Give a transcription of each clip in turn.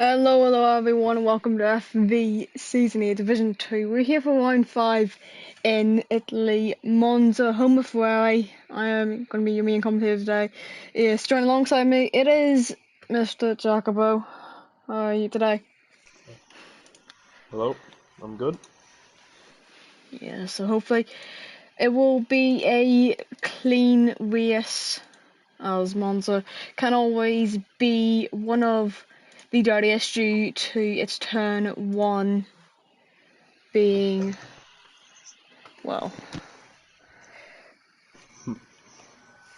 Hello everyone, and welcome to FV Season 8 Division 2. We're here for round 5 in Italy, Monza, home of Ferrari. I am going to be your main commentator today. Yes, joining alongside me, it is Mr. Jacobo. How are you today? Hello, I'm good. Yeah, so hopefully it will be a clean race, as Monza can always be one of the dirtiest due to its turn 1 being, well,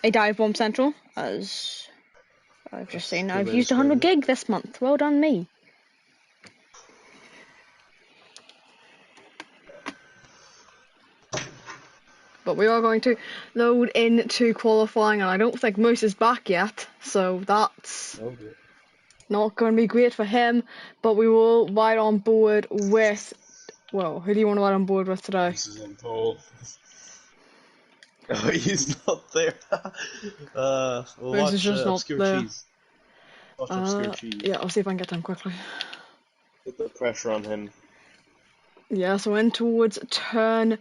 a dive bomb central, as I've just seen. I've used 100 gig this month. Well done me. But we are going to load into qualifying, and I don't think Moose is back yet, so that's not going to be great for him. But we will ride on board with, well, who do you want to ride on board with today? This is in Paul. Oh, he's not there. We'll Moose is watch just not Obscure there. Cheese. Watch Obscure Cheese. Yeah, I'll see if I can get to him quickly. Put the pressure on him. Yeah, so in towards turn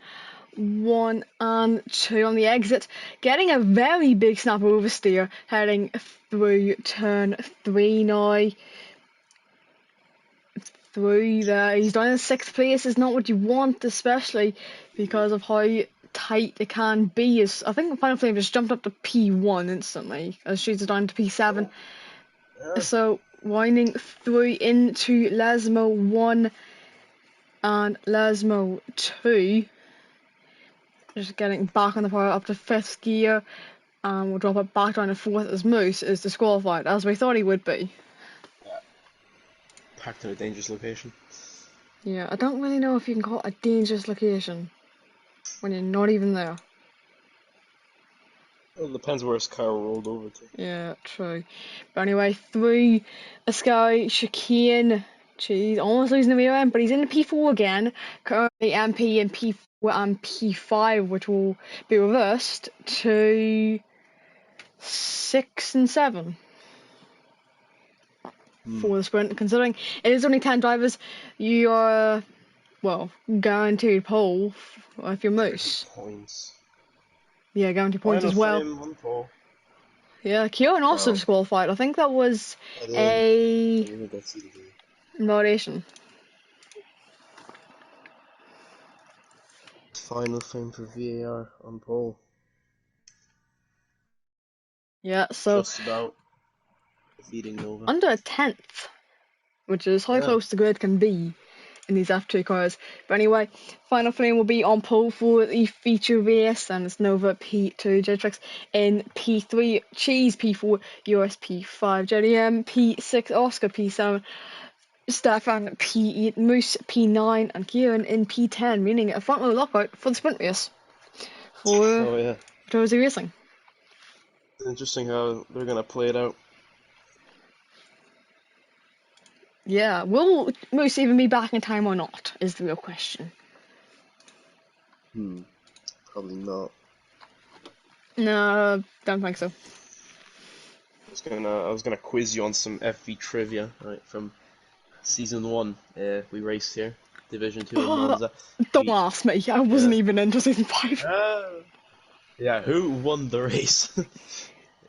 1 and 2 on the exit, getting a very big snap oversteer, heading through turn 3 now. Through there, he's down in 6th place. Is not what you want, especially because of how tight it can be. I think Final Flame just jumped up to P1 instantly, as she's down to P7. So winding through into Lesmo 1 and Lesmo 2. Just getting back on the power up to 5th gear, and we'll drop it back down to 4th as Moose is disqualified, as we thought he would be. Yeah. Packed in a dangerous location. Yeah, I don't really know if you can call it a dangerous location when you're not even there. Well, it depends where his car rolled over to. Yeah, true. But anyway, through a Sky chicane. Jeez, almost losing the rear end, but he's in the P4 again. Currently MP and P4 and P5, which will be reversed to 6 and 7 for the sprint. Considering it is only 10 drivers, you are, well, guaranteed pole if you're Moose. Points. Yeah, guaranteed points as well. On pole. Yeah, Kieran also disqualified. I think that was a moderation. Final Flame for VAR on pole. Yeah, so just about defeating Nova. Under a 10th, which is how close the grid can be in these F2 cars. But anyway, Final Flame will be on pole for the feature race, and it's Nova P2, Jetrix in P3, Cheese P4, US P5, JDM P6, Oscar P7, Stefan P8, Moose P9, and Kieran in P10, meaning a front row lockout for the sprint race for Josie Racing. It's interesting how they're going to play it out. Yeah, will Moose even be back in time or not, is the real question. Probably not. No, don't think so. I was gonna quiz you on some FV trivia, right, from Season 1. We raced here, Division 2 in Monza. Don't ask me, I wasn't even into Season 5. Yeah, who won the race?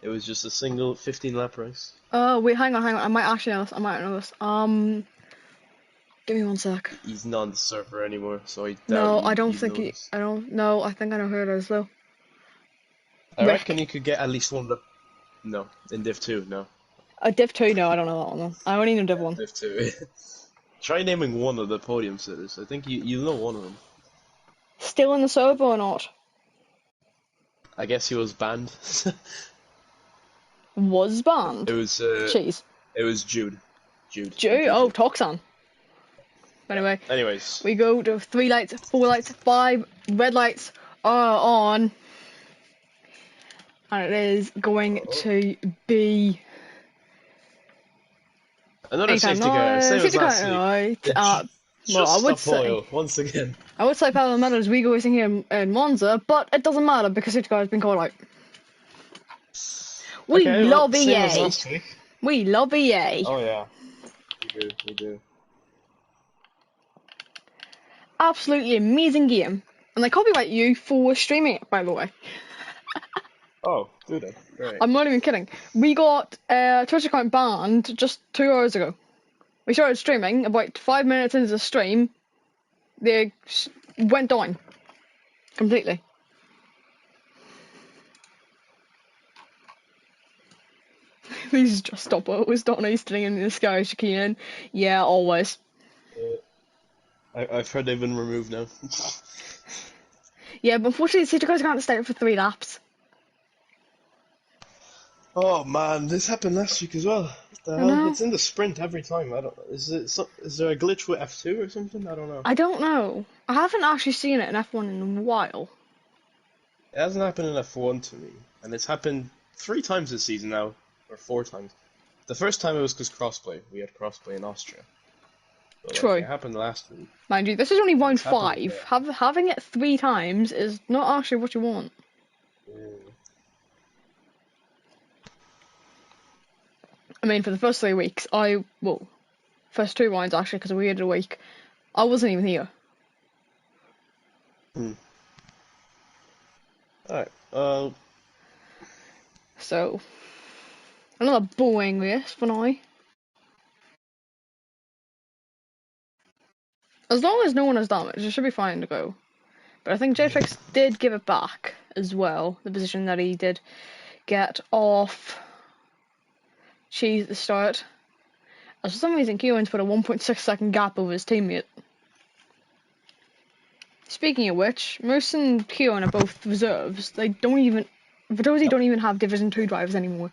It was just a single 15-lap race. Oh, wait, hang on. I might actually know this. Give me one sec. He's not on the server anymore, so I doubt No, I don't think he. I don't. No, I think I know who it is though. I reckon you could get at least one of the. No, in Div 2, no. Div 2, no, I don't know that one though. I only know Div 1. Div 2. Try naming one of the podium sitters. I think you'll know one of them. Still in the server or not? I guess he was banned. Was banned? It was. Jeez. It was Jude. Jude? Oh, Toxan. Anyway. Anyways. We go to 3 lights, 4 lights, 5 red lights are on. And it is going to be another safety car. Same as last week. Well, I would say oil once again. I would say Paolo Metal as we go racing here in Monza, but it doesn't matter because safety car has been called out. We love EA. We love EA. Oh yeah. We do. Absolutely amazing game. And they copyright you for streaming it, by the way. Oh, do they? Right. I'm not even kidding. We got a Twitch account banned just 2 hours ago. We started streaming, about 5 minutes into the stream, they went down. Completely. These just stop always Donnie sitting in the sky, Shakeen. Yeah, always. I've heard they've been removed now. Yeah, but unfortunately, safety cars can't start for 3 laps. Oh man, this happened last week as well. What the I hell? know. It's in the sprint every time. I don't know. Is there a glitch with F2 or something? I don't know. I don't know. I haven't actually seen it in F1 in a while. It hasn't happened in F1 to me, and it's happened 3 times this season now, or 4 times. The first time it was because crossplay. We had crossplay in Austria. But, True. it happened last week. Mind you, this is only round It's happened 5. Having it 3 times is not actually what you want. I mean, for the first 3 weeks, first 2 rounds actually, because we had a week, I wasn't even here. Alright, So, another boring race for now. As long as no one has damage, it should be fine to go. But I think J-Trix did give it back as well, the position that he did get off Cheese at the start. As for some reason, Kieran's put a 1.6 second gap over his teammate. Speaking of which, Moose and Kieran are both reserves. Vitosi don't even have Division 2 drivers anymore.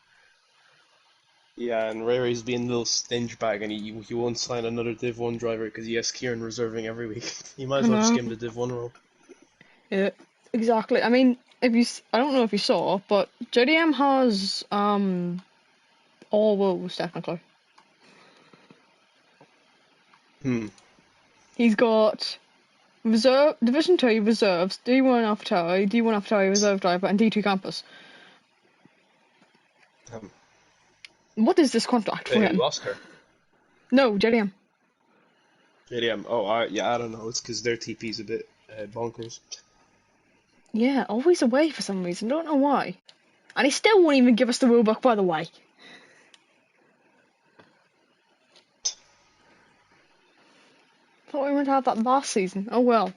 yeah, and Rary's being a little stinge bag, and he won't sign another Div 1 driver because he has Kieran reserving every week. He might as well just give him the Div 1 role. Yeah, exactly. I mean, I don't know if you saw, but JDM has all roles technically. He's got Division 2 reserves, D1 AlphaTauri, D1 AlphaTauri reserve driver, and D2 campus. What is this contract for him? Oscar. No, JDM. JDM. Oh, I don't know. It's because their TP's a bit bonkers. Yeah, always away for some reason. Don't know why. And he still won't even give us the rulebook, by the way. Thought we were to have that last season. Oh well.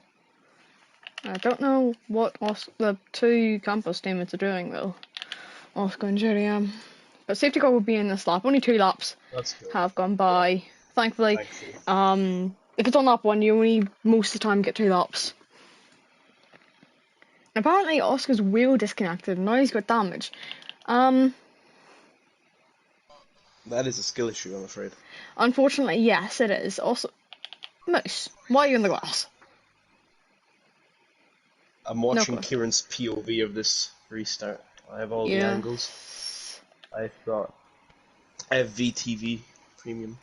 I don't know what the 2 campus teammates are doing though. Oscar and JDM. But safety car will be in this lap. Only 2 laps have gone by. Thankfully. If it's on lap 1, you only most of the time get 2 laps. Apparently Oscar's wheel disconnected and now he's got damage. That is a skill issue, I'm afraid. Unfortunately, yes, it is. Also, Moose, why are you in the glass? I'm watching Kieran's POV of this restart. I have all the angles. I have VTV Premium.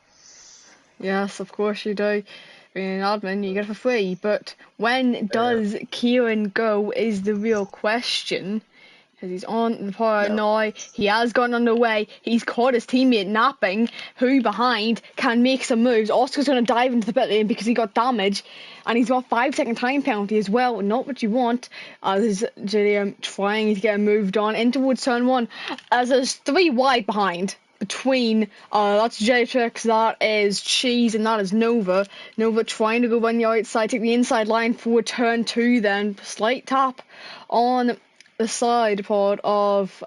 Yes, of course you do. Being an admin, you get it for free. But when does Kieran go is the real question. Because he's on the power now. He has gotten underway. He's caught his teammate napping. Who behind can make some moves. Oscar's going to dive into the pit lane because he got damage. And he's got 5-second time penalty as well. Not what you want. There's JDM trying to get him moved on in towards turn 1. As there's 3 wide behind. Between, that's J-Trix, that is Cheese, and that is Nova. Nova trying to go on the outside, take the inside line for turn 2 then. Slight tap on the side part of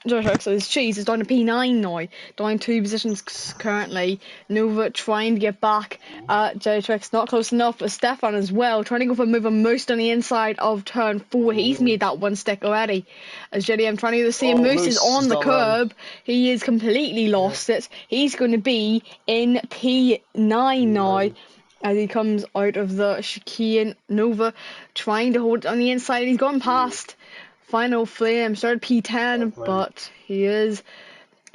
J-Trix. So his Cheese is down to P9 now. Down 2 positions currently. Nova trying to get back at J-Trix. Not close enough, but Stefan as well. Trying to go for a move on Moose on the inside of turn 4. He's made that 1 stick already. As JDM trying to do the same. Moose is on the curb. He is completely lost it. He's going to be in P9 now. As he comes out of the chicane. Nova trying to hold it on the inside. He's gone past Final Flame. Started P10, but he is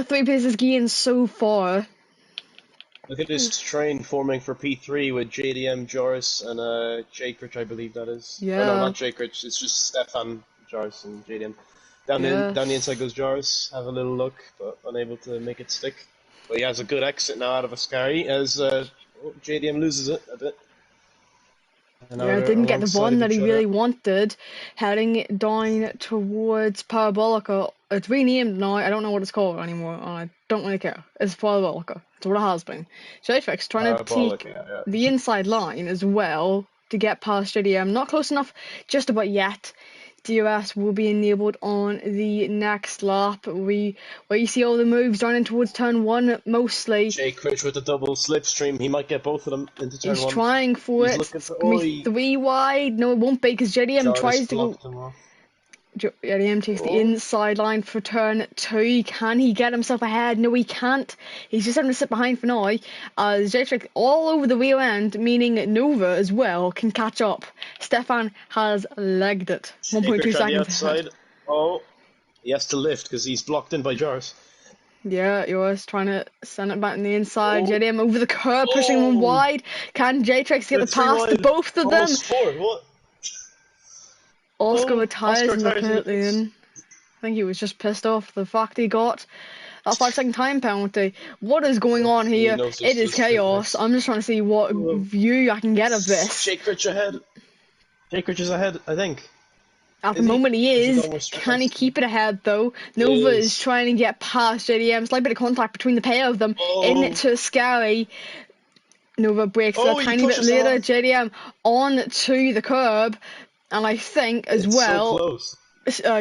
3 places gained so far. Look at this train forming for P3 with JDM, Joris, and Jakrich, I believe that is. Yeah. Oh, no, not Jakrich. It's just Stefan, Joris, and JDM. Down the inside goes Joris. Have a little look, but unable to make it stick. But he has a good exit now out of Ascari as JDM loses it a bit. And now Yeah, they're didn't get the alongside one of that he each other. really wanted, heading down towards Parabolica. It's renamed now, I don't know what it's called anymore, and I don't really care. It's Parabolica. It's what it has been. Jaytrix trying to Parabolic, take yeah. the inside line as well to get past JDM. Not close enough just about yet. DRS will be enabled on the next lap. Where you see all the moves running towards turn 1 mostly. Jake Critch with the double slipstream. He might get both of them into turn He's 1. trying for He's it. looking It's for. going Oh, to be 3 wide. No, it won't be because JDM Jarvis tries to go. blocked him off. JDM takes the Oh, inside line for turn 2. Can he get himself ahead? No, he can't. He's just having to sit behind for now. Jaytrix all over the rear end, meaning Nova as well can catch up. Stefan has legged it. Jake 1.2 Critch on the seconds ahead. outside. Oh, he has to lift because he's blocked in by Jarvis. Yeah, Yoris trying to send it back on the inside. Oh, JDM over the curb, pushing him oh, wide. Can Jaytrix get they're the 3 pass to wide. both of them? Almost 4. What? Oscar Oh, retires Oscar in the retires in the pit pits. lane. I think he was just pissed off the fact he got that 5-second time penalty. What is going on He here? knows It this is is sprint chaos. next. I'm just trying to see what view I can get of this. Jake Critch ahead. Jake Critch is ahead, I think. At the Is he? moment he Is he is. going with sprint Can he next? keep it ahead though? He Nova is is. trying to get past JDM. Slight bit of contact between the pair of them. Oh, Into Scary. Nova breaks a oh, he tiny bit pushes him later. off. JDM on to the curb. And I think as It's so well, close.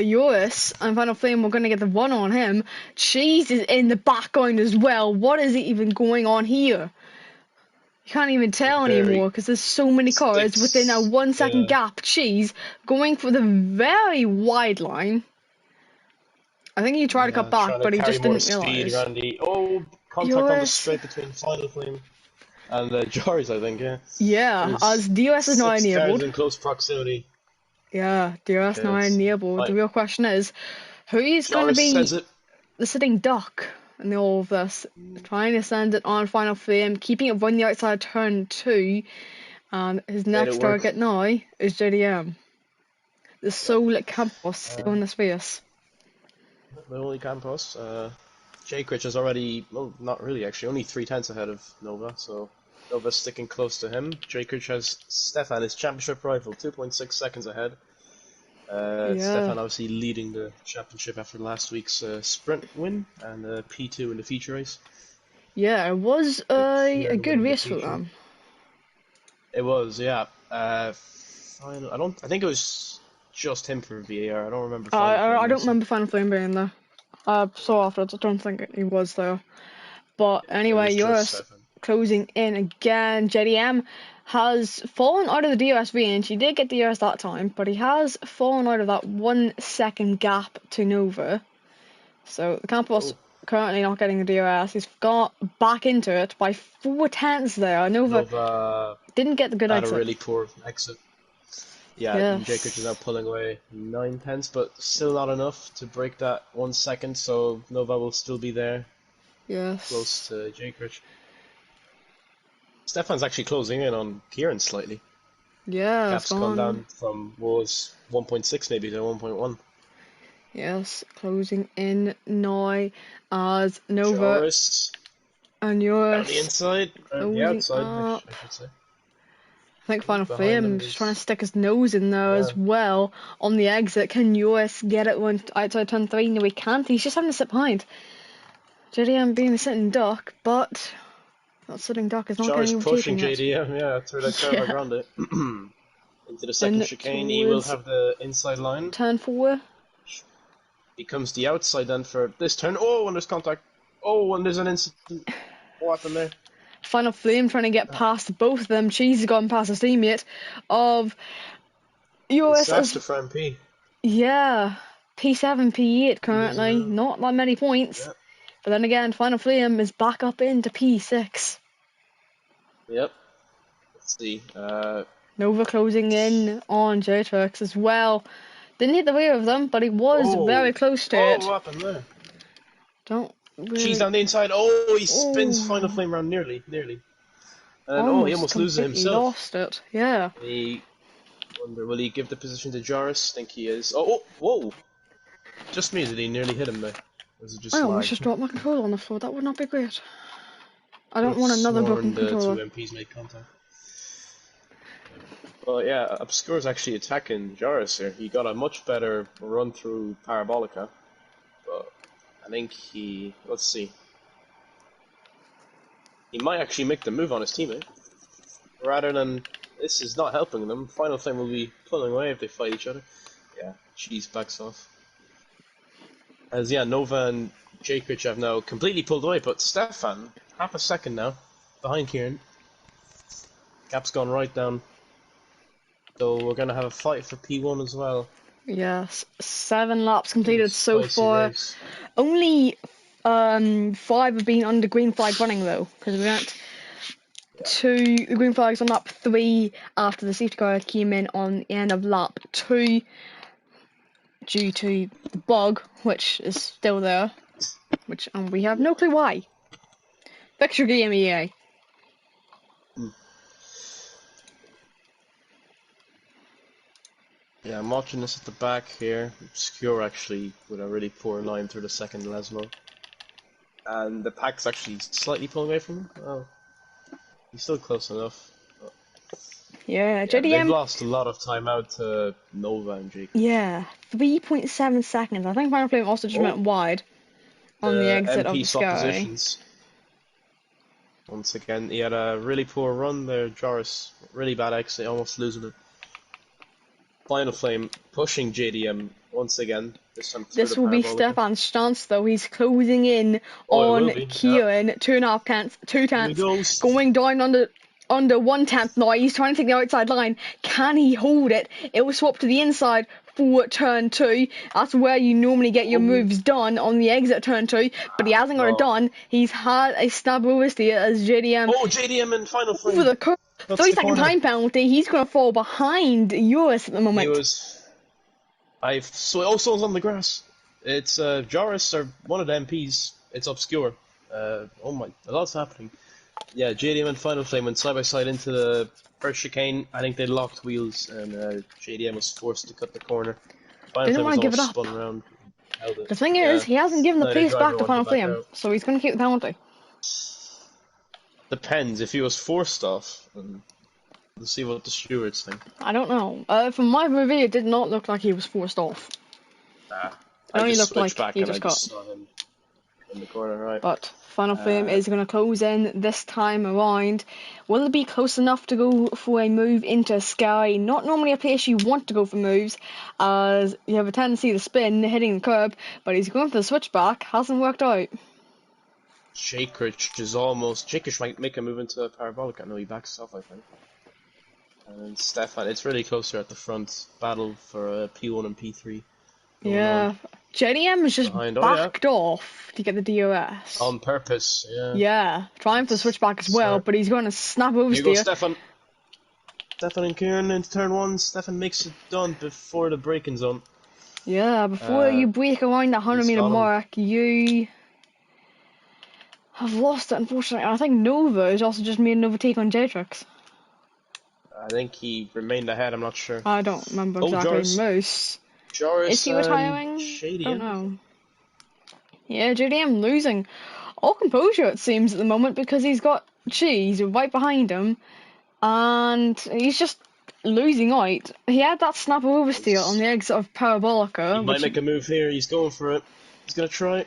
Eurus and Final Flame were going to get the one on him. Cheese is in the background as well. What is even going on here? You can't even tell Very anymore because there's so many cars within a 1 second yeah. gap. Cheese going for the very wide line. I think he tried to cut back, Trying to but he carry just more didn't speed realise. around the. Oh, contact on the Eurus, straight between Final Flame and Jars, I think, yeah. yeah, as DRS is now 6 cars enabled. in close proximity. Yeah, DRS now Yes. enabled. The Right. real question is, who is going to Jars be says it. the sitting duck in all of this? Trying to send it on Final Flame, keeping it on the outside turn 2. And his Made next it work. target now is JDM. The Soul Campos on his face. The only Campos. Jake Rich is already, well, not really actually, only 3/10 ahead of Nova, so Nova's sticking close to him. Jake Rich has Stefan, his championship rival, 2.6 seconds ahead. Yeah. Stefan obviously leading the championship after last week's sprint win and P2 in the feature race. Yeah, it was a good race for them. It was, yeah. I think it was just him for VAR. I don't remember. I don't remember Final Flame being there. So afterwards, I don't think he was there. But anyway, Eurus closing in again. JDM has fallen out of the DRS range. He did get the DRS that time, but he has fallen out of that 1 second gap to Nova. So the Campos currently not getting the DRS. He's got back into it by 4/10 there. Nova didn't get the good exit. Had a really poor exit. Yeah, yes. and Jake Rich is now pulling away 9/10, but still not enough to break that 1 second, so Nova will still be there. Yes. Close to Jake Rich. Stefan's actually closing in on Kieran slightly. Yeah, Gap's gone down from was 1.6 maybe to 1.1. Yes, closing in now as Nova Joris and Eurus on the inside, or the outside, I should say. I think Final Flame is trying to stick his nose in there as well on the exit. Can Eurus get it when outside turn 3? No, he can't. He's just having to sit behind. JDM being a sitting duck, but that sitting duck is not getting overtaken yet. Pushing JDM, yeah, through the curve around it. Into the second chicane, he will have the inside line. Turn 4. Becomes the outside then for this turn. Oh, and there's contact. Oh, and there's an incident. What happened there? Final Flame trying to get past both of them. Cheese has gone past his teammate of Eurus. Disaster for MP. Yeah, P7, P8 currently. Not that many points. Yep. But then again, Final Flame is back up into P6. Yep. Let's see. Nova closing in on Jaytrix as well. Didn't hit the rear of them, but he was very close to it. What happened there? Don't really... Cheese down the inside. Oh, he spins Final Flame round nearly. And he almost loses himself. Lost it, yeah. Wonder, will he give the position to Joris? Think he is. Oh, whoa! Just me, did he nearly hit him there? is it I just almost lag? just dropped my controller on the floor. That would not be great. I Could don't have want another broken sworn the two controller. MPs made contact. Well, yeah, Obscure's actually attacking Jarvis here. He got a much better run through Parabolica, but I think let's see. He might actually make the move on his teammate. Rather than, this is not helping them. Final Flame will be pulling away if they fight each other. Yeah, Cheese backs off. As yeah, Nova and Jakrich have now completely pulled away, but Stefan, half a second now, behind Kieran. Gap's gone right down. So we're gonna have a fight for P1 as well. Yes, 7 laps completed so Spicy far. race. Only 5 have been under green flag running though, because we went Yeah. 2 green flags on lap 3 after the safety car came in on the end of lap 2 due to the bug, which is still there, and we have no clue why. Fix your game, EA. Yeah, I'm watching this at the back here. Obscure actually with a really poor line through the second Lesmo. And the pack's actually slightly pulling away from him. Oh, he's still close enough. Yeah, Yeah, they've JDM. lost a lot of time out to Nova and Jake. Yeah, 3.7 seconds. I think Final Flame also just went wide on the The exit of MP the swap sky. positions. Once again, he had a really poor run there. Joris, really bad exit, almost losing it. Final Flame pushing JDM once again. This time through This the will be Parabolica. Stefan's chance, though. He's closing in Oh, it will on be, Kieran. 2.5 tenths, 2 Here he tenths, goes. going down under 1 tenth now. He's trying to take the outside line. Can he hold it? It will swap to the inside for turn 2. That's where you normally get your moves done on the exit turn 2, but he hasn't got it done. He's had a stab over steer as JDM Oh, JDM in Final over Flame. the curve. That's 3-second the corner. time penalty. He's going to fall behind Eurus at the moment. He was. Someone's on the grass. It's Joris or one of the MPs. It's Obscure. Oh my, a lot's happening. Yeah, JDM and Final Flame went side by side into the first chicane. I think they locked wheels, and JDM was forced to cut the corner. Final Didn't Flame was want to give it almost up. spun around. Held it. The thing Yeah. is, he hasn't given the Neither place driver back to wanted Final back Flame, out. so he's going to keep the penalty. Depends. If he was forced off, then we'll see what the stewards think. I don't know. From my movie, it did not look like he was forced off. Nah, It I only just looked like switched back he and I just just got. saw him in the corner, right? But Final Flame is going to close in this time around. Will it be close enough to go for a move into Sky? Not normally a place you want to go for moves, as you have a tendency to spin hitting the curb, but he's going for the switchback. Hasn't worked out. Jakrich is almost. Jakrich might make a move into a parabolic. I know he backs off, I think. And Stefan, it's really close here at the front. Battle for P1 and P3. Yeah, JDM is just backed off to get the DOS. On purpose, yeah. Yeah, trying for the switchback as well, but he's going to snap oversteer. Here goes Stefan. Stefan and Kieran into turn 1. Stefan makes it done before the braking zone. Yeah, before you break around the 100-meter mark, you have lost it, unfortunately. I think Nova has also just made an overtake on Jatrix. I think he remained ahead, I'm not sure. I don't remember exactly. Moose. Joris Is he retiring? Don't know. Yeah, JDM losing all composure, it seems, at the moment, because he's got Cheese right behind him, and he's just losing out. He had that snap oversteer on the exit of Parabolica. He might make a move here, he's going for it. He's going to try.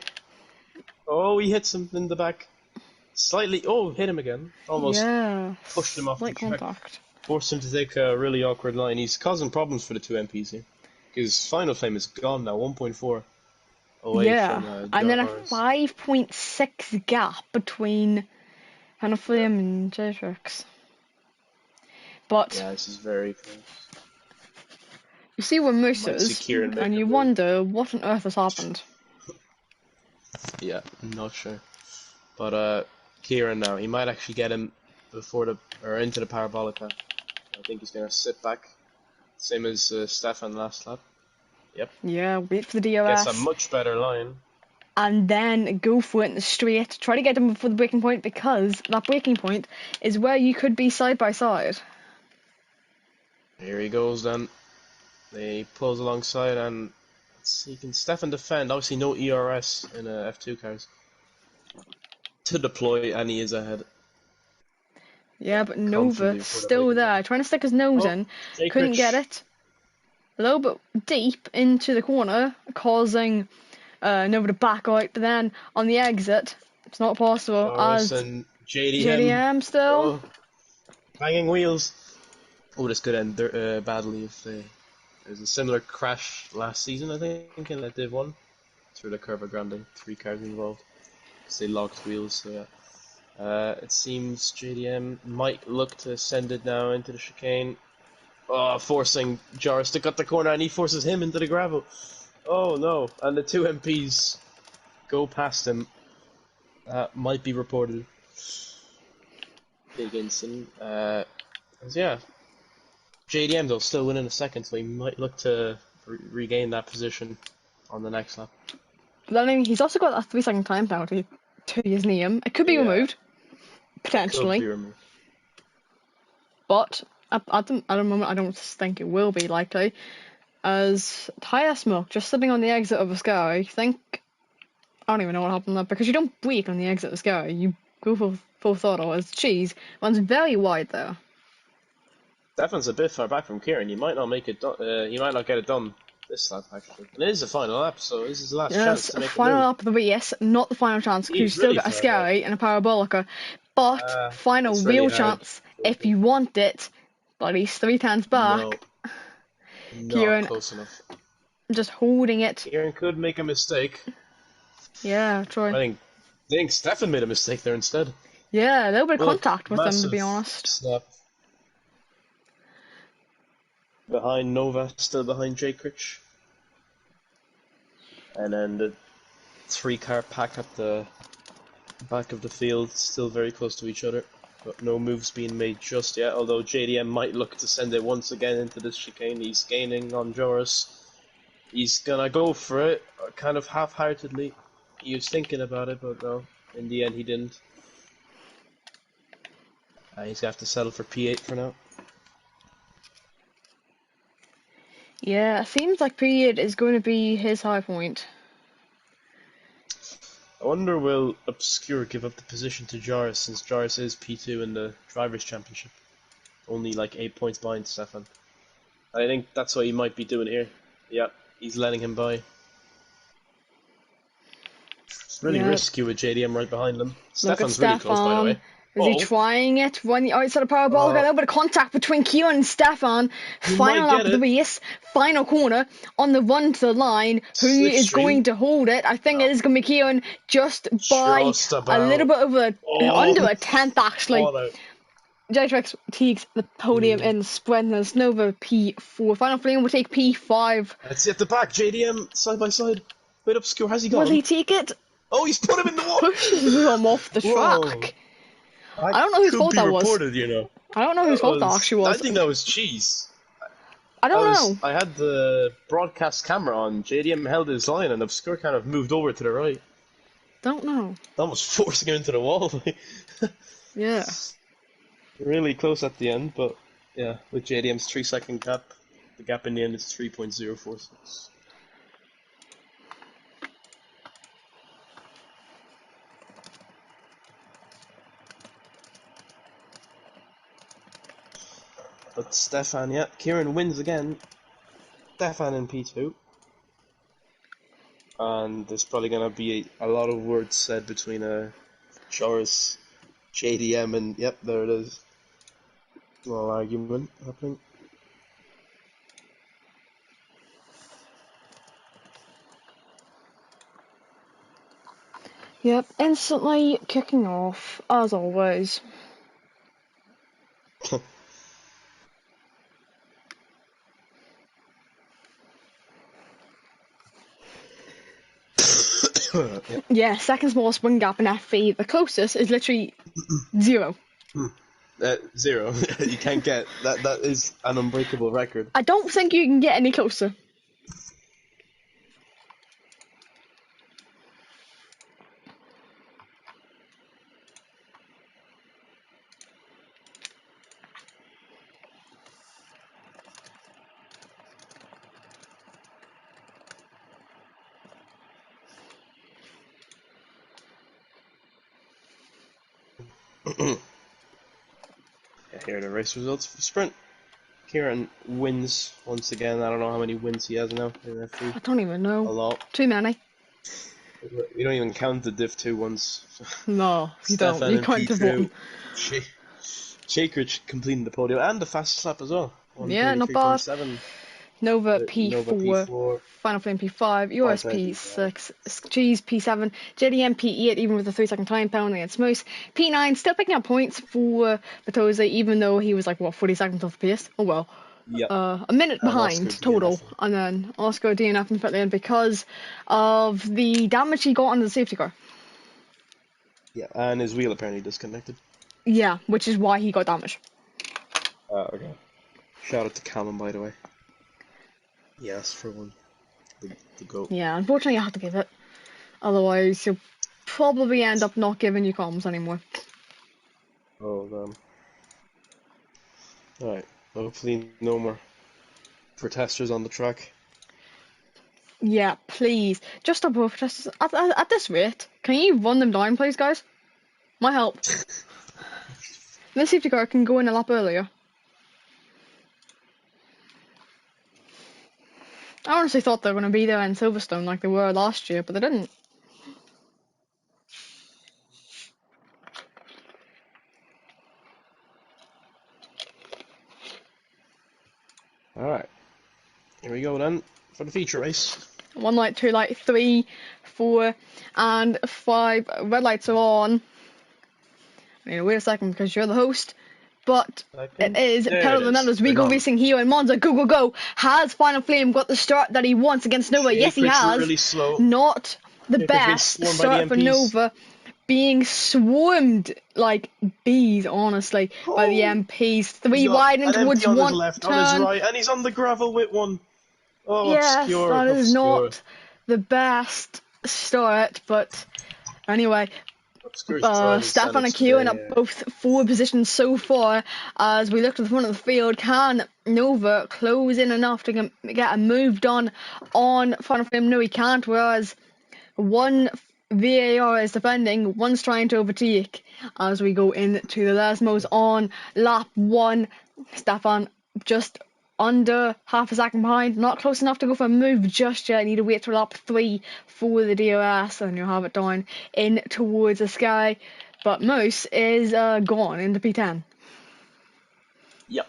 Oh, he hits him in the back. Slightly. Oh, hit him again. Almost pushed him off the track. Contact. Forced him to take a really awkward line. He's causing problems for the two MPs here. His Final Flame is gone now, 1.4 away from and then a 5.6 gap between Final Flame and Jatrix. But yeah, this is very close. You see where Moose is, and you wonder what on earth has happened. Yeah, I'm not sure. But Kieran now, he might actually get him into the Parabolica. I think he's gonna sit back, same as Stefan last lap. Yep. Yeah, wait for the DOS. Gets a much better line. And then go for it in the straight. Try to get him before the breaking point, because that breaking point is where you could be side by side. Here he goes then. He pulls alongside, and let's see, can Stefan defend? Obviously, no ERS in F2 cars to deploy, and he is ahead. Yeah, but Nova Comfortably for the still lead. there, trying to stick his nose Oh, in. Jake Couldn't get Rich. it. A little bit deep into the corner, causing Nova to back out. But then on the exit, it's not possible Doris as and JDM. JDM still. Oh, banging wheels. Oh, this could end badly if there's a similar crash last season, I think, in that Div 1. Through the Curva Grande. 3 cars involved. Because they locked wheels, so yeah. It seems JDM might look to send it now into the chicane. Oh, forcing Jarvis to cut the corner, and he forces him into the gravel. Oh no, and the two MPs go past him. Might be reported. Big incident. Yeah. JDM though still winning a second, so he might look to regain that position on the next lap. But then he's also got a 3-second time penalty to his name. It could be Yeah, removed, could potentially. be removed. But at the moment, I don't think it will be likely. As Tyre Smoke just sitting on the exit of a Sky, I don't even know what happened there, because you don't brake on the exit of a Sky, you go for full throttle as Cheese runs very wide there. Stefan's a bit far back from Kieran. You might not make it. You might not get it done this lap actually. And it is the final lap, so this is his last chance Yes, to make a final move. lap of the race, not the final chance, because you've He's still really got a far ahead. Sky and a Parabolica, but final It's really real hard. chance if you want it, but he's 3 times No, back. not Kieran close enough. just holding it. Kieran could make a mistake. Yeah, Troy. I think Stefan made a mistake there instead. Yeah, a little bit of Look, contact with them, to massive be honest. snap. Behind Nova, still behind Jake Rich. And then the 3-car pack at the back of the field, still very close to each other. But no moves being made just yet, although JDM might look to send it once again into this chicane. He's gaining on Joris. He's gonna go for it, kind of half-heartedly. He was thinking about it, but no, in the end he didn't. He's gonna have to settle for P8 for now. Yeah, it seems like period is going to be his high point. I wonder will Obscure give up the position to Jarvis, since Jarvis is P2 in the Drivers' Championship. Only like 8 points behind Stefan. I think that's what he might be doing here. Yeah, he's letting him by. It's really Yeah. risky with JDM right behind him. Look at Stefan's really close, by the way. Is he trying it? When the outside of Parabolic, a little bit of contact between Kieran and Stefan. He Final might lap get of the it. race, final corner, on the run to the line. Who is Slipstream. going to hold it? I think it is going to be Kieran, just by Just a little about. bit of under a tenth actually. All out. J-Trex takes the podium in the sprint, and Nova P4. Final Flame will take P5. Let's see at the back, JDM, side by side. Wait, Obscure, has he got Will him? he take it? Oh, he's put him in the wall! Pushes him off the Whoa. track. I don't know whose fault that was. Reported, you know. I don't know whose fault that actually was. I think that was Cheese. I don't know. I had the broadcast camera on. JDM held his line, and Obscure kind of moved over to the right. Don't know. Almost forcing him into the wall. Yeah. Really close at the end, but yeah, with JDM's 3-second gap, the gap in the end is 3.046. But Stefan, yeah, Kieran wins again. Stefan in P2. And there's probably going to be a lot of words said between Joris, JDM, and yep, there it is. Little argument happening. Yep, instantly kicking off, as always. Yep. Yeah, second smallest win gap in F3. The closest is literally 0. 0. You can't get that. That is an unbreakable record. I don't think you can get any closer. Yeah, here are the race results for the sprint. Kieran wins once again. I don't know how many wins he has now in F2. I don't even A know. lot. Too many. You don't even count the Div 2 ones. No, you don't. Stefan You in can't have one. P2. Jakrich completing the podium and the fastest lap as well. Yeah, not bad. 133.7. Nova Nova P4, P4. Final Flame P5, Euros Five P5. P6, Cheese P7, JDM P8, even with a 3 second time penalty against Moose. P9 still picking up points for Batoza, even though he was like, what, 40 seconds off the pace? Oh well. Yep. A minute And Oscar behind total, DNF. and then Oscar DNF in pit lane because of the damage he got on the safety car. Yeah, and his wheel apparently disconnected. Yeah, which is why he got damaged. Okay. Shout out to Callum, by the way. Yes, for one. The GOAT. Yeah, unfortunately I have to give it. Otherwise, he'll probably end up not giving you comms anymore. Oh, damn. Alright, hopefully no more protesters on the track. Yeah, please. Just stop both protesters. At this rate, can you run them down, please, guys? My help. The safety car can go in a lap earlier. I honestly thought they were going to be there in Silverstone like they were last year, but they didn't. Alright. Here we go then, for the feature race. 1 light, 2 light, 3, 4, and 5 red lights are on. I mean, wait a second because you're the host. But it is Pedal the Numbers, We Go Racing here in Monza. Go, go, go. Has Final Flame got the start that he wants against Nova? Yes, he has. Really slow. Not the best start for Nova. Being swarmed like bees, honestly, by the MPs. 3 wide and towards on one his left, turn. on his right, and he's on the gravel with one. Oh, yes, obscure. that is not the best start, but anyway. Stefan and Kieran are both 4 positions so far. As we look to the front of the field, can Nova close in enough to get a move done on Final Flame? No, he can't. Whereas one VAR is defending, one's trying to overtake. As we go into the Lesmos on lap 1, Stefan just under half a second behind, not close enough to go for a move just yet. Need to wait till lap 3 for the DRS, and you'll have it down in towards the sky. But Moose is gone into P10. Yep,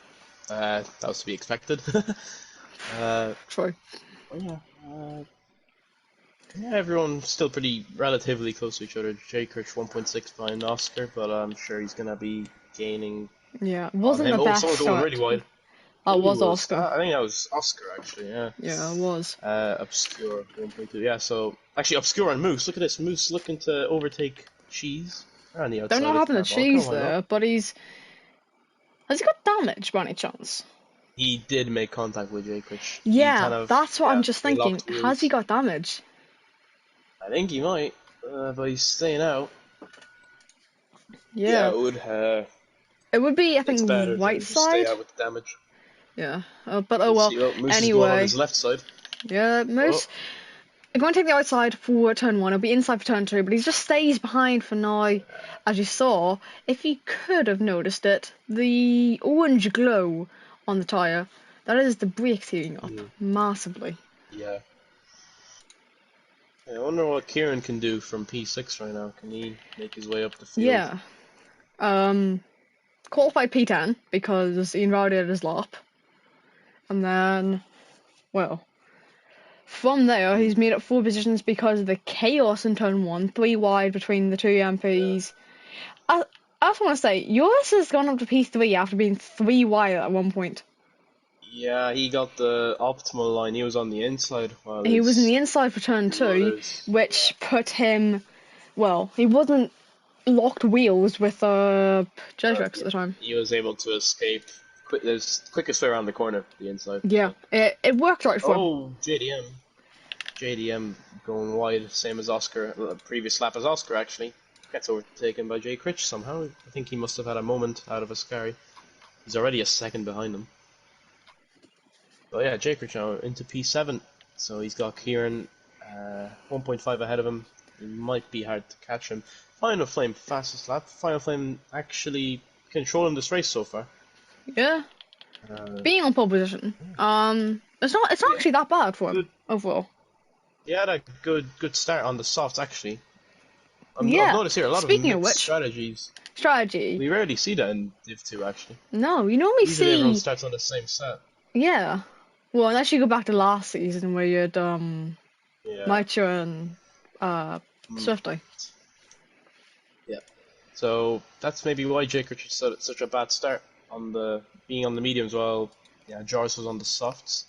that was to be expected. True. Yeah, everyone's still pretty relatively close to each other. Jakrich 1.6 behind Oscar, but I'm sure he's gonna be gaining. Yeah, wasn't the best someone's going really wide. It was Oscar. I think that was Oscar, actually, yeah. Yeah, it was. Obscure 1.2, yeah, so... Actually, Obscure and Moose, look at this. Moose looking to overtake Cheese. They're on the outside. They're not having a Cheese there, but he's... Has he got damage by any chance? He did make contact with Jakrich. Yeah, that's what I'm just thinking. Has he got damage? I think he might, but he's staying out. Yeah, it would be, I think, right side. Stay out with the damage. Yeah, but oh well. Moose anyway, is going on his left side. Yeah, Moose. I'm going to take the outside for turn 1. He'll be inside for turn 2, but he just stays behind for now. As you saw, if you could have noticed it, the orange glow on the tyre, that is the brakes heating up massively. Yeah. I wonder what Kieran can do from P6 right now. Can he make his way up the field? Yeah. Qualified P10 because he invalidated his lap. And then, well, from there he's made up 4 positions because of the chaos in turn 1, 3 wide between the 2 MPs. Yeah. I just want to say, yours has gone up to P3 after being 3 wide at one point. Yeah, he got the optimal line. He was on the inside. He was in the inside for turn 2, which put him, well, he wasn't locked wheels with Jetrix at the time. He was able to escape. There's quickest way around the corner, the inside. Yeah, it worked out for him. Oh, JDM. JDM going wide, same as Oscar. Previous lap as Oscar, actually. Gets overtaken by Jakrich somehow. I think he must have had a moment out of Ascari. He's already a second behind him. But yeah, Jakrich now into P7. So he's got Kieran 1.5 ahead of him. It might be hard to catch him. Final Flame fastest lap. Final Flame actually controlling this race so far. Yeah, being on pole position. It's not Yeah, actually that bad for him good. overall. He had a good start on the softs actually. I've Yeah. noticed here a lot of Speaking of mixed which, strategies. strategy. We rarely see that in Div 2 actually. No, you normally Usually everyone see. starts on the same set. Yeah. Well, unless you go back to last season where you had Yeah. Nitro and Mm, Swifty. yeah. So that's maybe why Jake Richards said it's such a bad start on the being on the mediums while Jarvis was on the softs.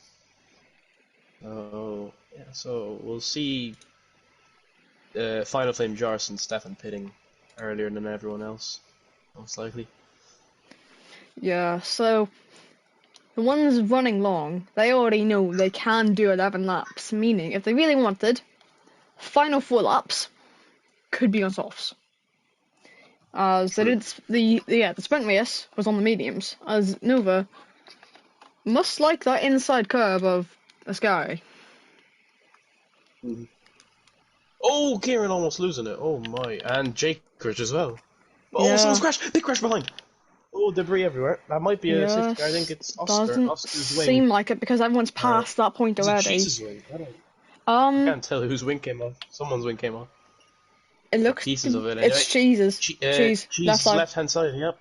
So yeah, so we'll see Final Flame Jarvis and Stefan pitting earlier than everyone else, most likely. Yeah. So the ones running long, they already know they can do 11 laps. Meaning, if they really wanted, final 4 laps could be on softs. As they True. did the sprint race was on the mediums. As Nova must like that inside curve of Ascari. Mhm. Oh, Kieran almost losing it. Oh my, and Jake Rich as well. Oh, someone's Yeah. crashed! Big crash behind! Oh, debris everywhere. That might be a safety car. I think Yes. it's Oscar. Doesn't Oscar's wing. seem like it because everyone's Or past that point is it already. Cheese's wing? I Um, can't tell whose wing came off. Someone's wing came off. it Or looks pieces of it it's anyway. Cheese's. Cheese left Cheese's side. left hand side, yep.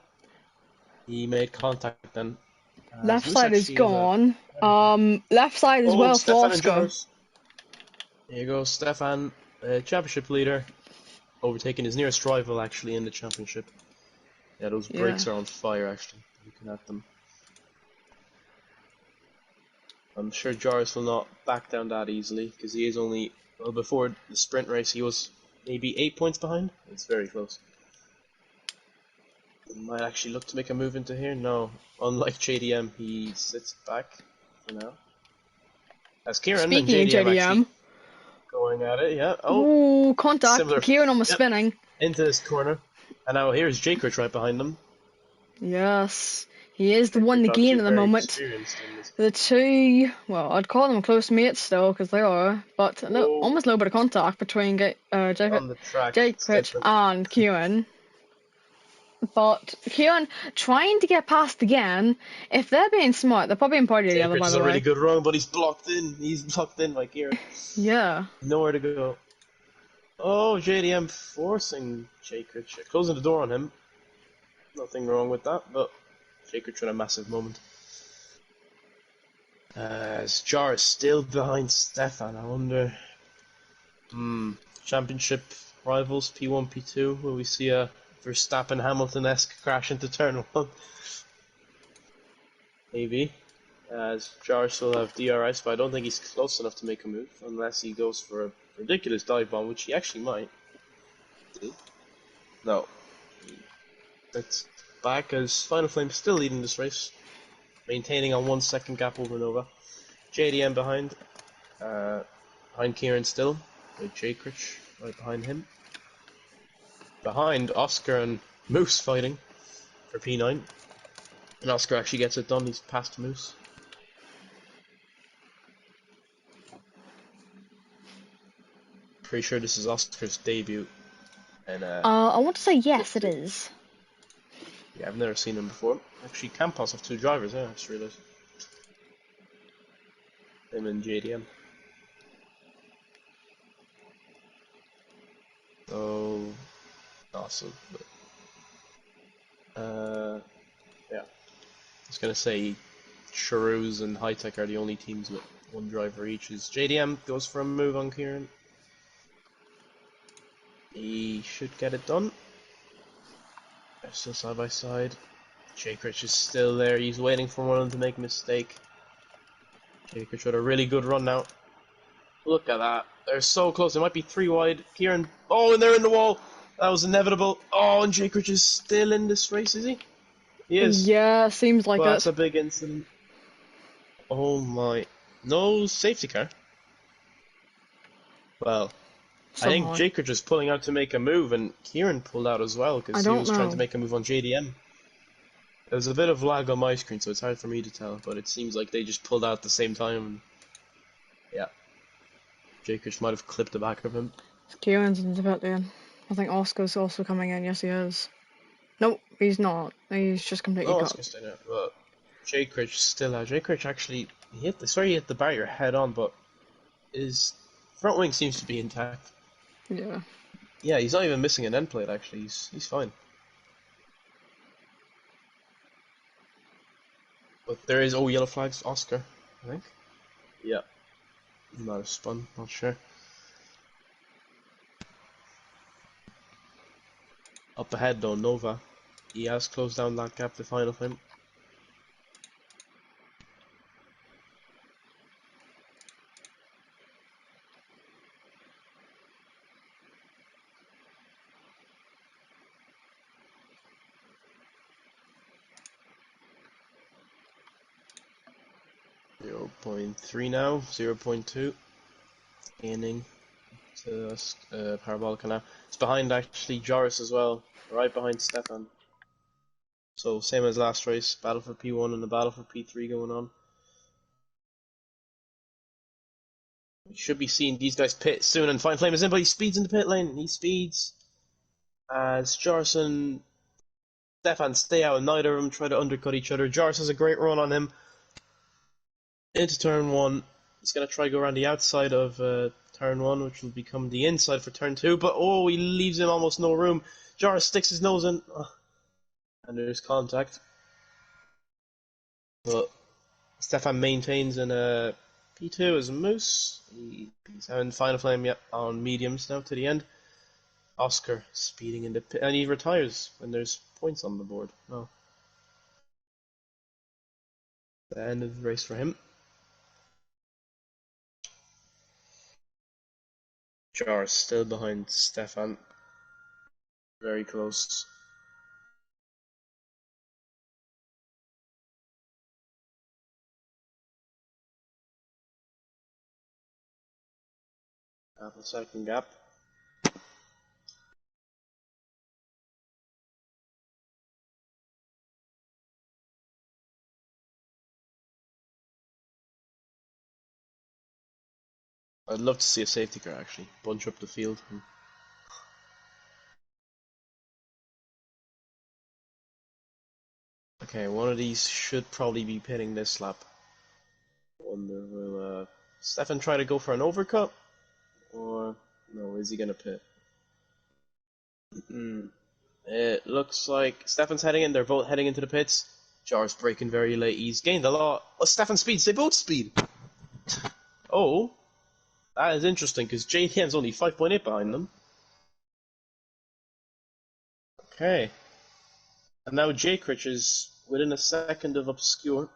He made contact then. Left So this side is actually is a gone. very good. Left side as Oh, well for Stefan and Oscar. Jarvis. There you go, Stefan, championship leader, overtaking his nearest rival actually in the championship. Yeah, those Yeah. brakes are on fire actually, looking at them. I'm sure Jarvis will not back down that easily, because he is only, well, before the sprint race he was maybe 8 points behind. It's very close. He might actually look to make a move into here. No, unlike JDM, he sits back for now. As Kieran and Speaking of JDM actually JDM, going at it, yeah. Oh, ooh, contact. similar. Kieran almost Yep, spinning. into this corner. And now here's Jakert right behind them. Yes, he is the one Jakert to gain obviously at the very moment. experienced in this. The two, well, I'd call them close mates still because they are, but Oh, almost a little bit of contact between on the track. Jake It's Rich different. and Kieran. But Kieran trying to get past again. If they're being smart, they're probably in party together, Jakert by is the a really way. good run, but he's blocked in. He's blocked in by Kieran. Yeah. Nowhere to go. Oh, JDM forcing Jakert, closing the door on him. Nothing wrong with that, but Jakert had a massive moment. As Jar is still behind Stefan, I wonder. Championship rivals P1, P2. Will we see a Verstappen Hamilton-esque crash into turn 1? Maybe. As Jarvis will have DRS, but I don't think he's close enough to make a move unless he goes for a ridiculous dive bomb, which he actually might. No. It's back as Final Flame still leading this race, maintaining a 1 second gap over Nova. JDM behind. Behind Kieran still, with Jakrich right behind him. Behind Oscar and Moose fighting for P9. And Oscar actually gets it done, he's past Moose. Pretty sure this is Oscar's debut. And I want to say yes, it is. yeah, I've never seen him before. Actually, Campos have 2 drivers, I just realised. Him and JDM. So awesome. But, yeah. I was gonna say Charouz and Hightech are the only teams with 1 driver each. As JDM goes for a move on Kieran. He should get it done. They're still side by side. Jake Rich is still there. He's waiting for one of them to make a mistake. Jake Rich with a really good run now. Look at that. They're so close. It might be 3 wide. Kieran. Oh, and they're in the wall. That was inevitable. Oh, and Jake Rich is still in this race, is he? He is. Yeah, seems like Well, it. that's a big incident. Oh my. No safety car. Well, I think Somehow. Jake Rich is pulling out to make a move, and Kieran pulled out as well I because he don't was trying to know. make a move on JDM. There's a bit of lag on my screen, so it's hard for me to tell, but it seems like they just pulled out at the same time. And yeah, Jake Rich might have clipped the back of him. Kieran's in the pit again. I think Oscar's also coming in. Yes, he is. Nope, he's not. He's just completely No, cut. Oscar's staying out, but Jake Rich still out. Jake Rich actually he hit the barrier head on, but his front wing seems to be intact. Yeah. Yeah, he's not even missing an end plate actually. He's fine. But there is yellow flags Oscar, I think. Yeah, he might have spun. Not sure. Up ahead though, Nova. He has closed down that gap to final flame. 0.3 now, 0.2. Gaining to Parabolica now. It's behind actually Joris as well, right behind Stefan. So same as last race, battle for P1 and the battle for P3 going on. We should be seeing these guys pit soon, and Fine Flame is in, but he speeds in the pit lane. He speeds as Joris and Stefan stay out, and neither of them try to undercut each other. Joris has a great run on him into turn 1. He's going to try to go around the outside of turn 1, which will become the inside for turn 2, but he leaves him almost no room. Joris sticks his nose in, and there's contact. But Stefan maintains in P2 as Moose. He's having Final Flame on mediums now to the end. Oscar speeding in the pit, and he retires when there's points on the board. No. The end of the race for him. Joris still behind Stefan. Very close. Half a second gap. I'd love to see a safety car actually bunch up the field. Okay, one of these should probably be pitting this lap. Wonder will Stefan try to go for an overcut, or no? Is he gonna pit? It looks like Stefan's heading in. They're both heading into the pits. Jar's braking very late. He's gained a lot. Oh, Stefan speeds. They both speed. Oh, that is interesting because JTM's only 5.8 behind them. Okay. And now J-Critch is within a second of Obscure.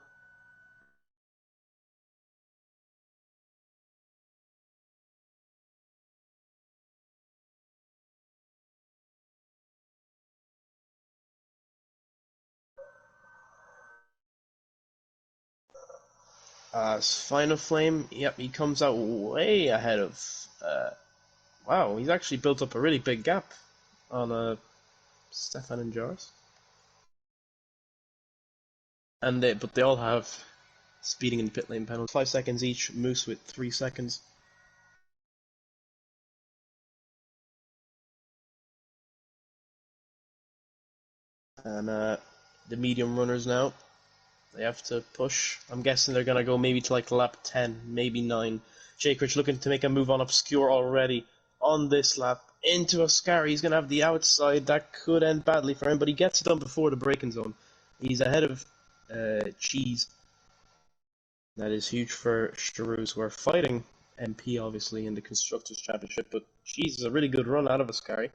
Final Flame, yep, he comes out way ahead of. Wow, he's actually built up a really big gap on Stefan and Jars. But they all have speeding in the pit lane penalty. 5 seconds each. Moose with 3 seconds. And the medium runners now, they have to push. I'm guessing they're gonna go maybe to like lap 10, maybe 9. Jakrich looking to make a move on Obscure already on this lap into Oscar. He's gonna have the outside. That could end badly for him, but he gets it done before the braking zone. He's ahead of Cheese. That is huge for Charoux, who are fighting MP obviously in the Constructors' Championship, but Cheese is a really good run out of Ascari.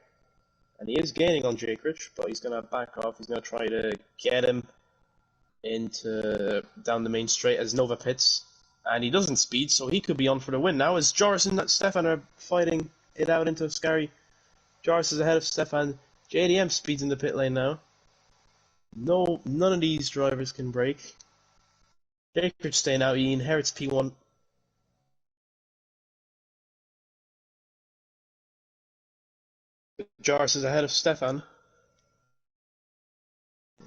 And he is gaining on Jakrich, but he's going to back off. He's going to try to get him into down the main straight as Nova pits. And he doesn't speed, so he could be on for the win. Now as Joris and Stefan are fighting it out into Ascari. Joris is ahead of Stefan. JDM speeds in the pit lane now. No, none of these drivers can brake. Jakrich staying out. He inherits P1. Joris is ahead of Stefan.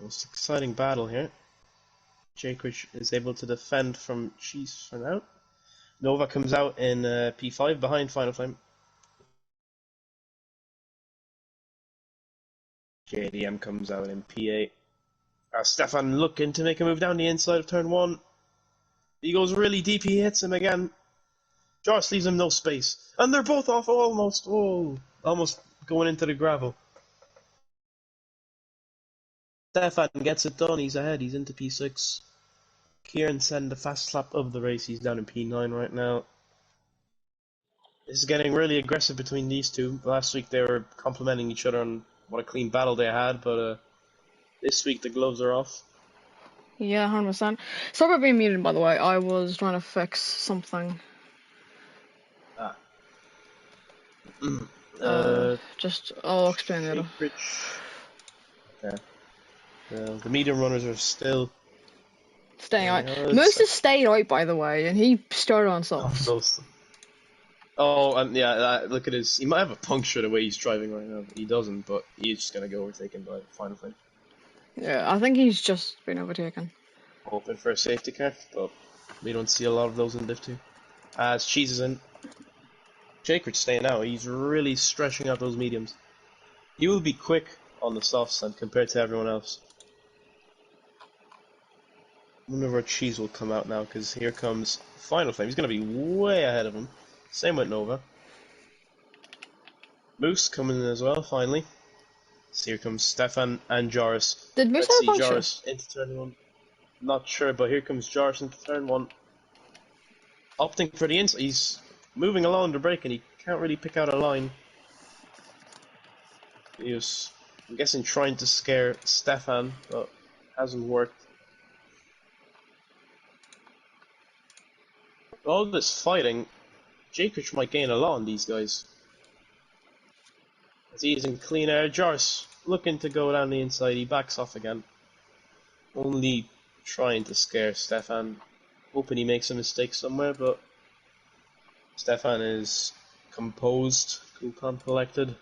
Most exciting battle here. Jakrich is able to defend from Cheese for now. Nova comes out in P5 behind Final Flame. JDM comes out in P8. Stefan looking to make a move down the inside of turn 1. He goes really deep, he hits him again. Josh leaves him no space. And they're both off almost. Oh, almost going into the gravel. Stefan gets it done, he's ahead, he's into P6. Kieran send the fast lap of the race, he's down in P9 right now. This is getting really aggressive between these two. Last week they were complimenting each other on what a clean battle they had, but this week the gloves are off. Yeah, 100%. Sorry about being muted, by the way. I was trying to fix something. Ah. I'll explain later. Okay. The medium runners are still Staying out. Moose is staying out, by the way, and he started on softs. Oh, and yeah, look at his. He might have a puncture the way he's driving right now. But he doesn't, but he's just gonna get overtaken by Final Flame. Yeah, I think he's just been overtaken. Hoping for a safety car, but we don't see a lot of those in Div 2. As Cheese is in. Jacob's staying out. He's really stretching out those mediums. He will be quick on the softs and compared to everyone else. I wonder where Cheese will come out now, because here comes Final Flame. He's going to be way ahead of him. Same with Nova. Moose coming in as well, finally. So here comes Stefan and Joris. Did Moose have a puncture? Joris into turn 1. Not sure, but here comes Joris into turn 1. Opting for the inside. He's moving along the brake and he can't really pick out a line. He was, I'm guessing, trying to scare Stefan, but hasn't worked. All this fighting, Jakrich might gain a lot on these guys. As he's in clean air, Joris looking to go down the inside, he backs off again. Only trying to scare Stefan, hoping he makes a mistake somewhere, but Stefan is composed, cool, calm, collected.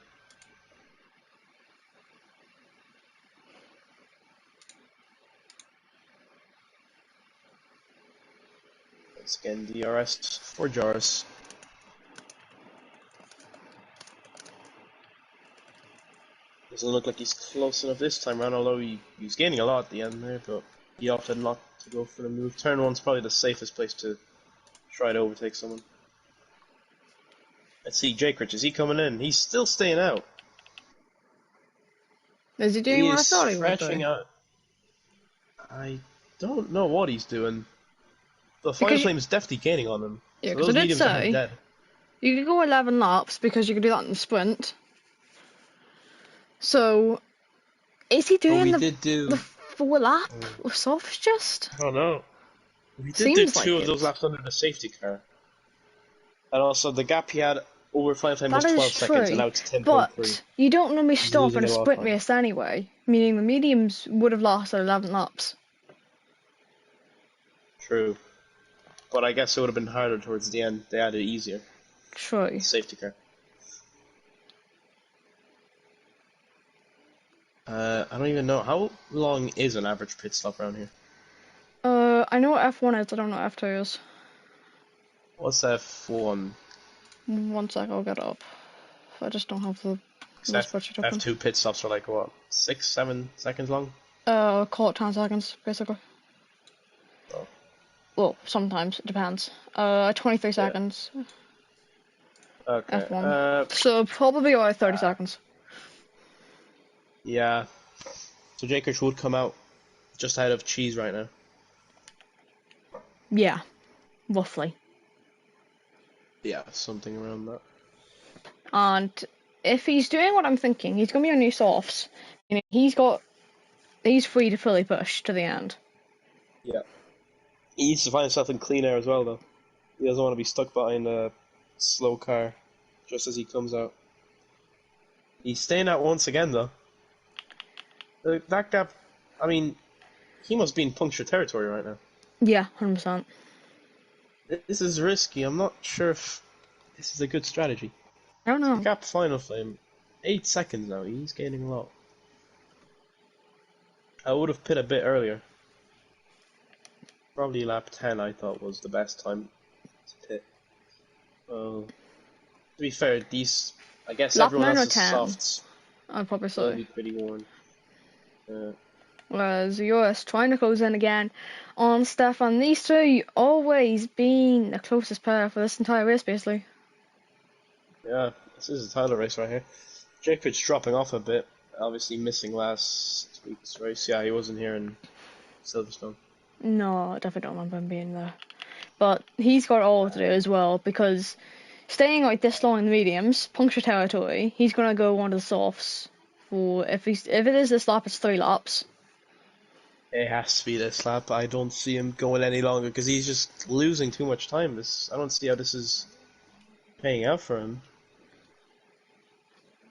Once again, DRS for Joris. Doesn't look like he's close enough this time around, although he's gaining a lot at the end there, but he opted not to go for the move. Turn 1's probably the safest place to try to overtake someone. Let's see, Jakrich, is he coming in? He's still staying out. Is he doing what I thought he was doing? Out. I don't know what he's doing. The Fire Flame is definitely gaining on him. Yeah, because I did say you could go 11 laps because you could do that in the sprint. So, is he doing the 4 lap with softs just? I don't know. We did do 2 of those laps under the safety car. And also, the gap he had over Fire Flame was 12 seconds, and now it's 10.3. But you don't normally stop in a sprint race anyway, meaning the mediums would have lost at 11 laps. True. But I guess it would have been harder towards the end. They had it easier. True. Safety car. I don't even know. How long is an average pit stop around here? I know what F1 is, I don't know what F2 is. What's F1? 1 sec, I'll get it up. I just don't have the spreadsheet open. F2 pit stops are like what? 6-7 seconds long? Call it 10 seconds, basically. Oh. Well, sometimes, it depends. 23 seconds. Okay. F1. So probably about 30 seconds. Yeah. So Jakrich would come out just ahead of Cheese right now. Yeah. Roughly. Yeah, something around that. And if he's doing what I'm thinking, he's going to be on new softs. He's free to fully push to the end. Yeah. He needs to find himself in clean air as well, though. He doesn't want to be stuck behind a slow car just as he comes out. He's staying out once again, though. That gap, I mean, he must be in puncture territory right now. Yeah, 100%. This is risky. I'm not sure if this is a good strategy. I don't know. The gap Final Flame, 8 seconds now. He's gaining a lot. I would have pit a bit earlier. Probably lap 10 I thought was the best time to pit. Well, to be fair, these, I guess lap everyone 9 or else's 10? softs I'd probably will say. be pretty worn. Whereas Joris trying to close in again on Stefan. These two always been the closest pair for this entire race, basically. Yeah, this is a title race right here. Jakovic dropping off a bit, obviously missing last week's race. Yeah, he wasn't here in Silverstone. No, I definitely don't remember him being there. But he's got all to do as well, because staying like this long in the mediums, puncture territory, he's gonna go on to the softs. For if it is this lap, it's 3 laps. It has to be this lap. I don't see him going any longer because he's just losing too much time. I don't see how this is paying out for him.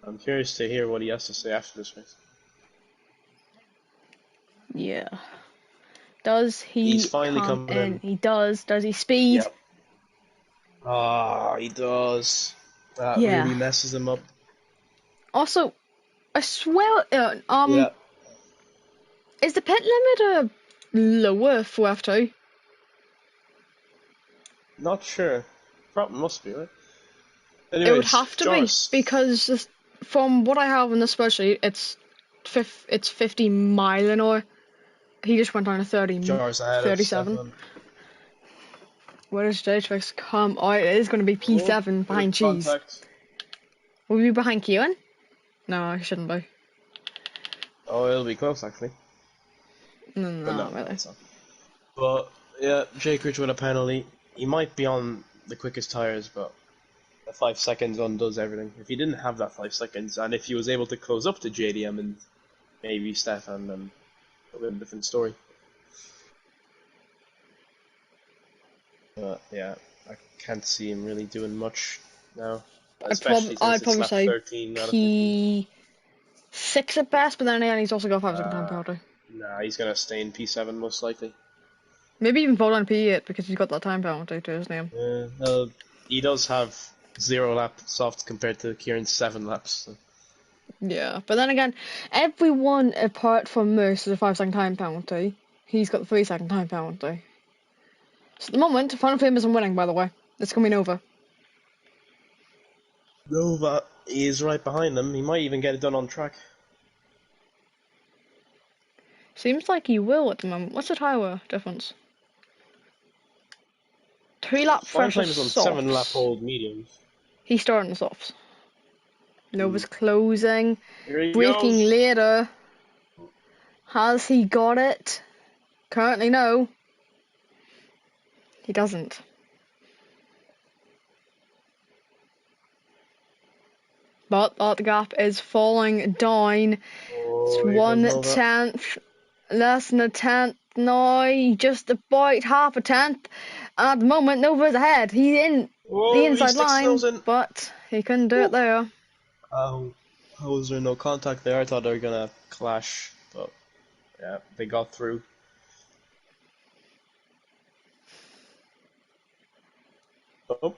I'm curious to hear what he has to say after this race. Yeah. Does he He's finally come coming in. He does. Does he speed? Yep. Ah, he does. That Yeah. really messes him up. Also, I swear, Yeah. is the pit limit lower for F2? Not sure. Probably must be, right? It would Anyways, have to Joris. be, because from what I have in the spreadsheet, it's 50 mile an hour. He just went down to 30, Joris ahead 37. of Stefan. Where does J-Trix come? Oh, it is going to be P7 behind Cheese. Contact. Will we be behind Kieran? No, I shouldn't be. Oh, it'll be close actually. No, But no, really. it's not. But yeah, Jake Rich with a penalty. He might be on the quickest tires, but the 5 seconds undoes everything. If he didn't have that 5 seconds, and if he was able to close up to JDM and maybe Stefan, then it would be a different story. But yeah, I can't see him really doing much now. Especially I'd since probably it's lap say 13 out of 15. P6 at best, but then again, he's also got 5 second time Uh, penalty. Nah, he's gonna stay in P7 most likely. Maybe even fall on P8 because he's got that time penalty to his name. Well, he does have 0 lap softs compared to Kieran's 7 laps. So. Yeah, but then again, everyone apart from Moose has a 5 second time penalty. He's got the 3 second time penalty. So at the moment, Final Flame isn't winning, by the way. It's coming over. Nova is right behind them. He might even get it done on track. Seems like he will at the moment. What's the tyre difference? 3 lap Final fresh Flame is on softs. 7 lap old mediums. He's starting the softs. Nova's closing. Here he Braking goes. later. Has he got it? Currently, no. He doesn't. But that gap is falling down. Oh, It's here goes 1/10. Less than a tenth now. Just about half a tenth. And at the moment, Nova's ahead. He's in the inside line, but he couldn't do it there. How was there no contact there? I thought they were gonna clash, but yeah, they got through. Oh,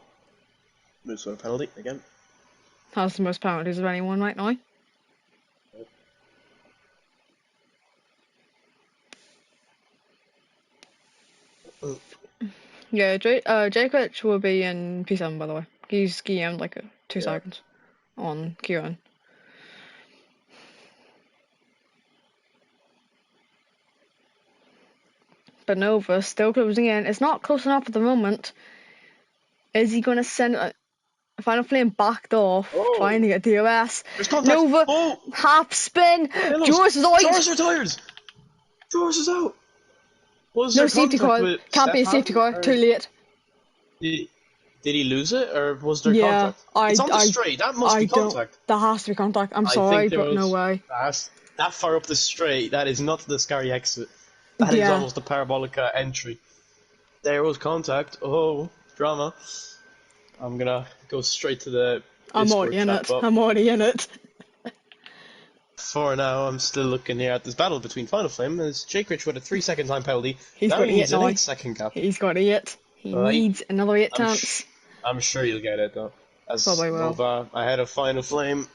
moves for a penalty again. Has the most penalties of anyone right now. Yeah, Jakovic will be in P7, by the way. He's skiing like 2 seconds on Kieran. But Nova still closing in. It's not close enough at the moment. Is he going to send a Final Flame backed off, trying to get DRS? Nova, half spin. Joris is out. Joris retired. Joris is out. Was no there safety car. Can't be a safety car. Too late. Did he lose it, or was there contact? It's on the straight. That must be contact. That has to be contact. I'm sorry, but no way. That far up the straight, that is not the Scary exit. That is almost the Parabolica entry. There was contact. Oh, drama. I'm gonna go straight to the I'm already in it. I'm already in it. For now, I'm still looking here at this battle between Final Flame. There's Jake Rich with a 3 second time penalty. He's got an 8 second gap. He's got it. He needs another 8 tenths. I'm sure he'll get it though. As Probably will. Nova ahead of Final Flame.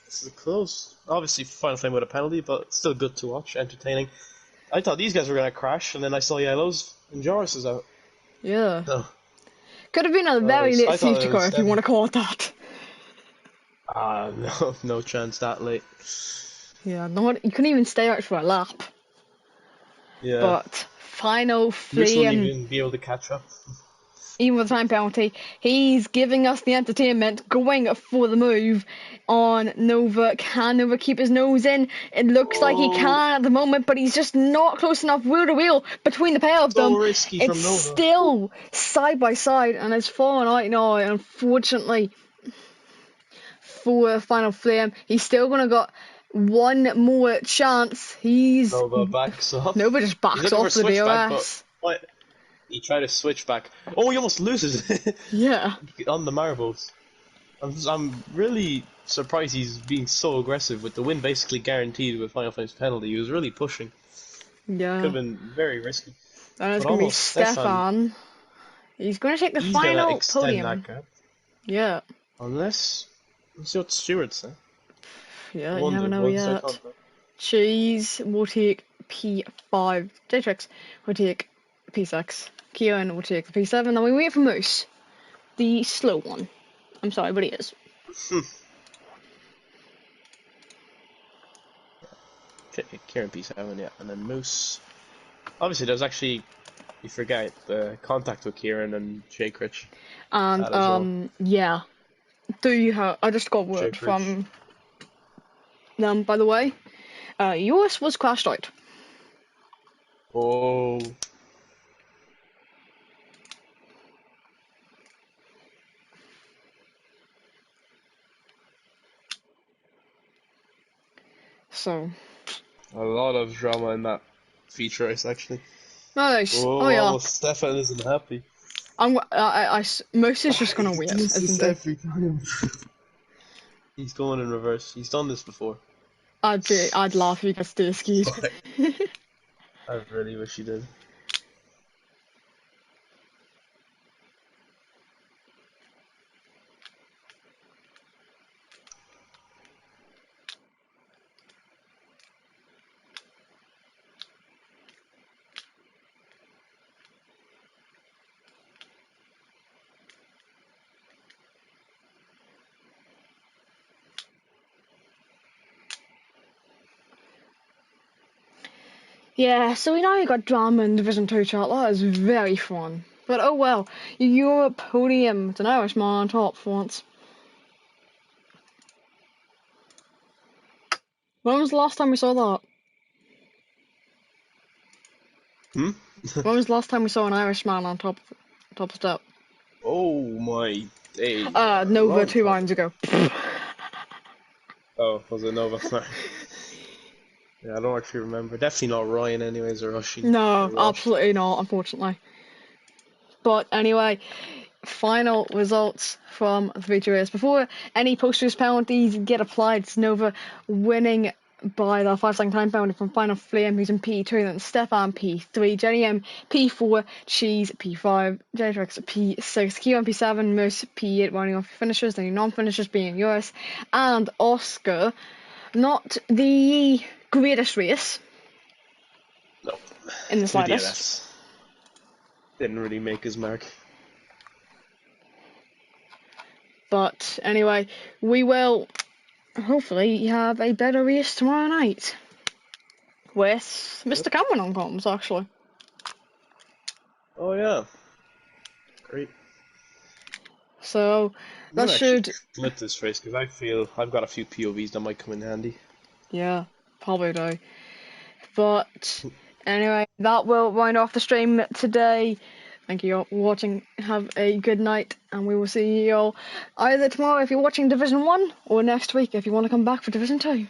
This is close. Obviously, Final Flame with a penalty, but still good to watch, entertaining. I thought these guys were gonna crash, and then I saw yellows, and Joris is out. Yeah. So, could have been a very late safety car if you want to call it that. no chance that late. Yeah, not you couldn't even stay out for a lap. Yeah. But final Moose won't flame, even be able to catch up. even with the time penalty, he's giving us the entertainment, going for the move on Nova. Can Nova keep his nose in? It looks like he Oh, can at the moment, but he's just not close enough wheel to wheel between the pair of so them. risky It's from Nova. still side by side, and it's fallen out now, unfortunately, for Final Flame. He's still gonna got one more chance. Nova backs up. Nova just He's backs looking for a off the switchback, but DRS. what? He tried to switch back. Oh, he almost loses Yeah. on the marbles. I'm really surprised he's being so aggressive with the win basically guaranteed with Final Flame's penalty. He was really pushing. Could Yeah. have been very risky. And it's But going to be almost Stefan, Stefan. He's going to take the he's gonna final extend that podium. gap. Yeah. Unless, let's see what Stewart said. Yeah, you never Wonder, know what does that yet. contract? Cheese will take P5. Jatrix will take P6. Kieran will take the P7. And we wait for Moose, the slow one. I'm sorry, but he is. Kieran P7, yeah, and then Moose. Obviously, there's actually, you forget, the contact with Kieran and Jay Critch. And, That as well. yeah. I just got word Jay Critch. from them, by the way. Yours was crashed out. Oh. So. A lot of drama in that feature race, actually. Nice. Oh, Oh, yeah. almost Stefan isn't happy. Moose is just gonna wait, does this isn't he? every time. He's going in reverse. He's done this before. I'd laugh if he gets stay skied. I really wish he did. Yeah, so we now got drama in Division 2 chat. That is very fun. But oh well, your podium. It's an Irishman on top for once. When was the last time we saw that? Hmm? When was the last time we saw an Irishman on top step? Oh my day. Nova Long 2 time. rounds ago. Oh, was it Nova? Yeah, I don't actually remember. Definitely not Ryan anyways, or Rushing. No, Or Rush. absolutely not, unfortunately. But anyway, final results from the feature race. Before any post-race penalties get applied, it's Nova winning by the 5-second time penalty from Final Flame, who's in P2, then Stefan P3, Jenny M P4, Cheese P5, Jetrix P6, Kieran P7, Moose P8, rounding off finishers, then your non-finishers being yours, and Oscar. Not the greatest race. No. In the 2 slightest. DNS. Didn't really make his mark. But anyway, we will hopefully have a better race tomorrow night with Mr. Cameron on comms, actually. Oh yeah. Great. So I'm that gonna actually should, clip this race because I feel I've got a few POVs that might come in handy. yeah, probably do. But anyway, that will round off the stream today. Thank you all for watching. Have a good night, and we will see you all either tomorrow if you're watching Division 1 or next week if you want to come back for Division 2.